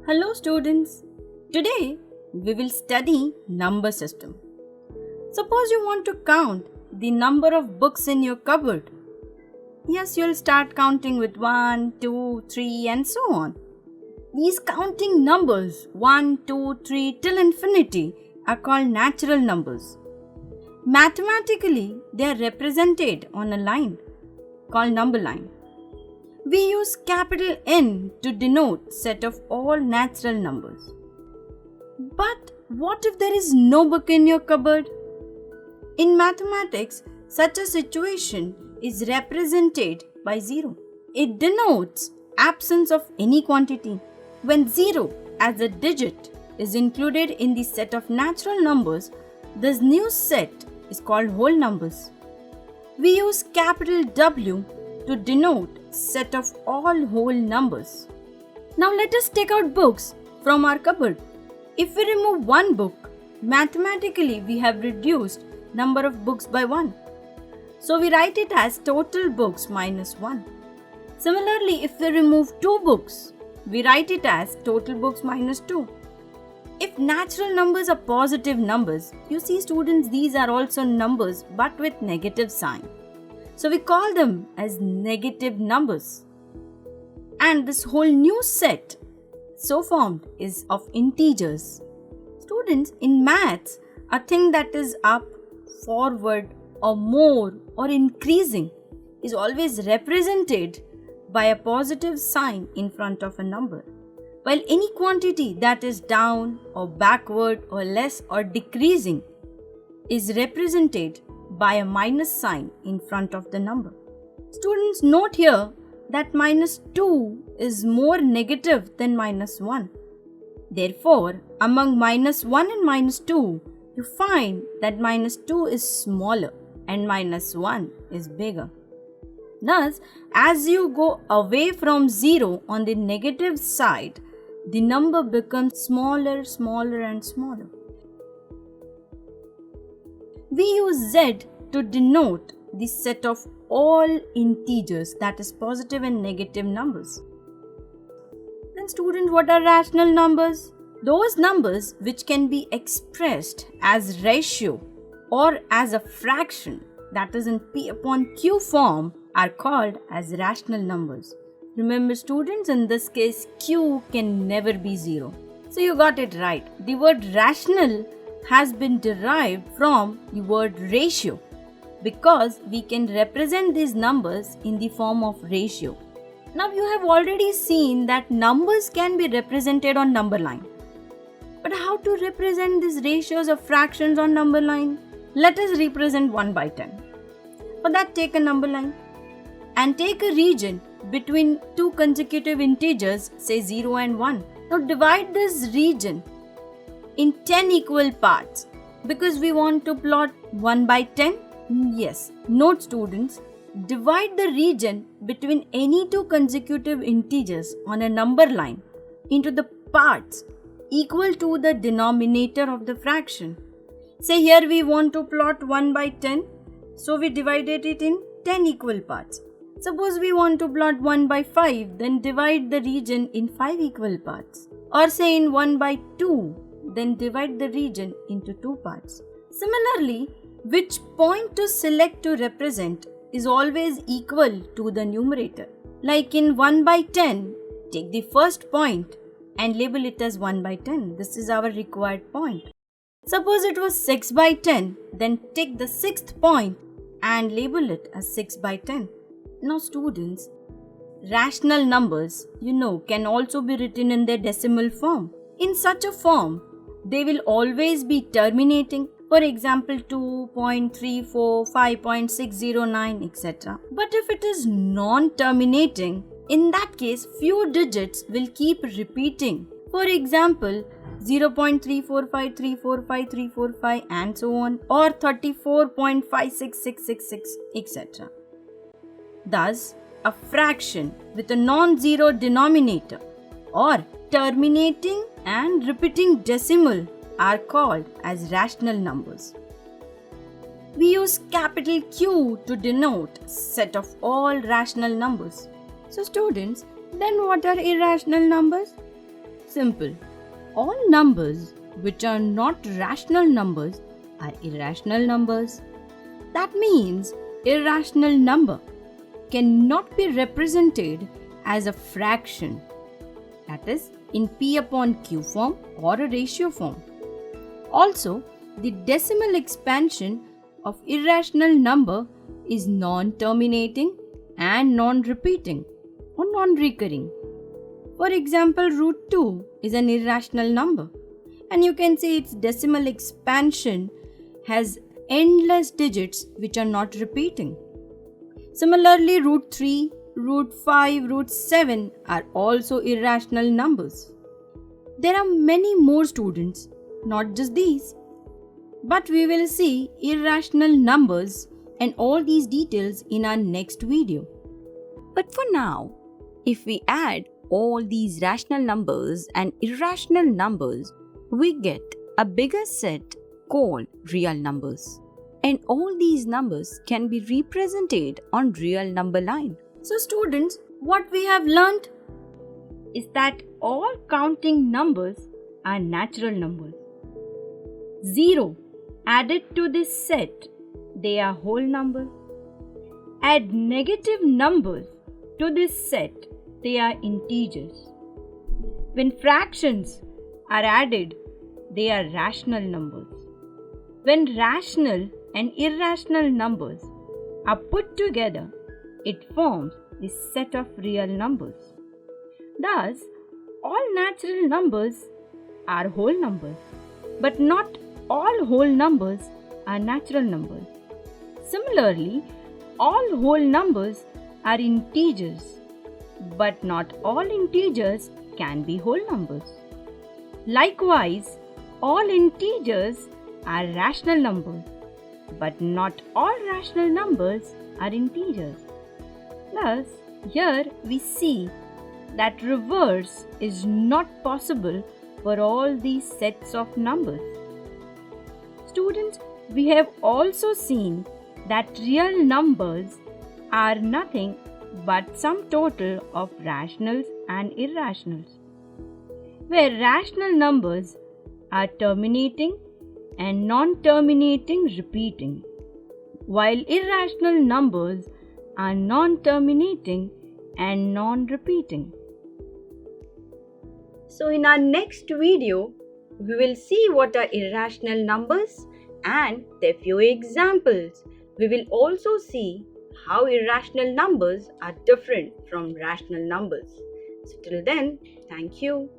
Hello students. Today we will study number system. Suppose you want to count the number of books in your cupboard. Yes, you'll start counting with 1, 2, 3 and so on. These counting numbers 1, 2, 3 till infinity are called natural numbers. Mathematically, they are represented on a line called number line. We use capital N to denote set of all natural numbers. But what if there is no book in your cupboard? In mathematics, such a situation is represented by 0. It denotes absence of any quantity. When 0 as a digit is included in the set of natural numbers, this new set is called whole numbers. We use capital W to denote set of all whole numbers. Now let us take out books from our cupboard. If we remove one book, mathematically we have reduced number of books by 1. So we write it as total books minus 1. Similarly, if we remove 2 books, we write it as total books minus 2. If natural numbers are positive numbers, you see students, these are also numbers but with negative sign. So we call them as negative numbers. And this whole new set so formed is of integers. Students, in maths, a thing that is up, forward or more or increasing is always represented by a positive sign in front of a number. While any quantity that is down or backward or less or decreasing is represented by a minus sign in front of the number. Students, note here that minus 2 is more negative than minus 1. Therefore, among minus 1 and minus 2, you find that minus 2 is smaller and minus 1 is bigger. Thus, as you go away from 0 on the negative side, the number becomes smaller, smaller and smaller. We use Z to denote the set of all integers, that is positive and negative numbers. Then students, what are rational numbers? Those numbers which can be expressed as ratio or as a fraction, that is in P upon Q form, are called as rational numbers. Remember students, in this case Q can never be 0. So you got it right. The word rational has been derived from the word ratio because we can represent these numbers in the form of ratio. Now you have already seen that numbers can be represented on number line. But how to represent these ratios of fractions on number line? Let us represent 1 by 10. For that, take a number line and take a region between two consecutive integers, say 0 and 1. Now divide this region in 10 equal parts because we want to plot 1 by 10. Yes, note students, divide the region between any two consecutive integers on a number line into the parts equal to the denominator of the fraction. Say here we want to plot 1 by 10, so we divided it in 10 equal parts. Suppose we want to plot 1 by 5, then divide the region in 5 equal parts. Or say in 1 by 2, then divide the region into 2 parts. Similarly, which point to select to represent is always equal to the numerator. Like in 1 by 10, take the first point and label it as 1 by 10. This is our required point. Suppose it was 6 by 10, then take the sixth point and label it as 6 by 10. Now students, rational numbers, can also be written in their decimal form. In such a form, they will always be terminating. For example, 2.34, 5.609, etc. But if it is non-terminating, in that case, few digits will keep repeating. For example, 0.345, 345, 345 and so on, or 34.56666, etc. Thus, a fraction with a non-zero denominator or terminating and repeating decimal are called as rational numbers. We use capital Q to denote set of all rational numbers. So students, then what are irrational numbers? simple. All numbers which are not rational numbers are irrational numbers. That means irrational number cannot be represented as a fraction, that is in P upon Q form or a ratio form. Also, the decimal expansion of irrational number is non-terminating and non-repeating or non-recurring. For example, root 2 is an irrational number, and you can say its decimal expansion has endless digits which are not repeating. Similarly, root 3, root 5, root 7 are also irrational numbers. There are many more students, not just these. But we will see irrational numbers and all these details in our next video. But for now, if we add all these rational numbers and irrational numbers, we get a bigger set called real numbers. And all these numbers can be represented on real number line. So students, what we have learned is that all counting numbers are natural numbers. 0 added to this set, they are whole numbers. Add negative numbers to this set, they are integers. When fractions are added, they are rational numbers. When rational and irrational numbers are put together, it forms the set of real numbers. Thus, all natural numbers are whole numbers, but not all whole numbers are natural numbers. Similarly, all whole numbers are integers, but not all integers can be whole numbers. Likewise, all integers are rational numbers, but not all rational numbers are integers. Thus, here we see that reverse is not possible for all these sets of numbers. Students, we have also seen that real numbers are nothing but sum total of rationals and irrationals, where rational numbers are terminating and non-terminating repeating, while irrational numbers are non-terminating and non-repeating. So in our next video, we will see what are irrational numbers and their few examples. We will also see how irrational numbers are different from rational numbers. So till then, thank you.